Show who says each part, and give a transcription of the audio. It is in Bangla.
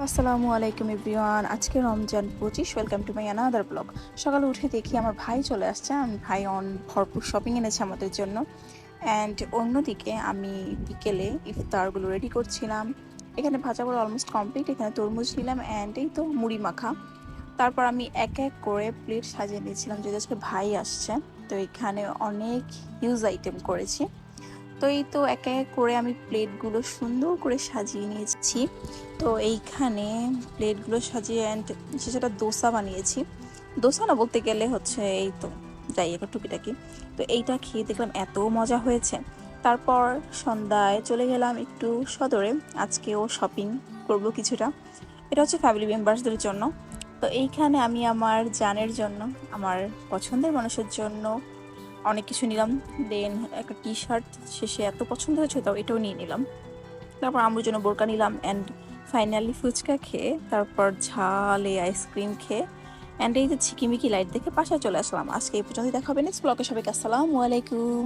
Speaker 1: আসসালামু আলাইকুম এভরিওয়ান। আজকে Ramzan 25। Welcome to my another blog. সকালে উঠে দেখি আমার ভাই চলে আসছে। ভাই ভরপুর শপিং এনেছে আমাদের জন্য। অ্যান্ড অন্যদিকে আমি বিকেলে ইফতারগুলো রেডি করছিলাম। এখানে ভাজাগুলো অলমোস্ট কমপ্লিট। এখানে তরমুজ নিলাম অ্যান্ড এই তো মুড়ি মাখা। তারপর আমি এক এক করে প্লেট সাজিয়ে নিয়েছিলাম, যেহেতু আজকে ভাই আসছে। তো এখানে অনেক হিউজ আইটেম করেছি। তো এই তো এক এক করে আমি প্লেটগুলো সুন্দর করে সাজিয়ে নিয়েছি। তো এইখানে প্লেটগুলো সাজিয়ে অ্যান্ড সেটা দোসা বানিয়েছি। দোসা না বলতে গেলে হচ্ছে এই তো যাই একটা টুকিটাকি। তো এইটা খেয়ে দেখলাম এত মজা হয়েছে। তারপর সন্ধ্যায় চলে গেলাম একটু সদরে। আজকেও শপিং করব কিছুটা। এটা হচ্ছে ফ্যামিলি মেম্বার্সদের জন্য। তো এইখানে আমি আমার জানের জন্য, আমার পছন্দের মানুষের জন্য অনেক কিছু নিলাম। দেন একটা টি শার্ট শেষে এত পছন্দ হয়েছে, তাও এটাও নিয়ে নিলাম। তারপর আম্মুর জন্য বোরকা নিলাম অ্যান্ড ফাইনালি ফুচকা খেয়ে, তারপর ঝালে আইসক্রিম খেয়ে অ্যান্ড এই যে ঝিকিমিকি লাইট দেখে বাসায় চলে আসলাম। আজকে এই পর্যন্ত, দেখা হবে নেক্সট ব্লগে। সবাইকে আসসালামু আলাইকুম।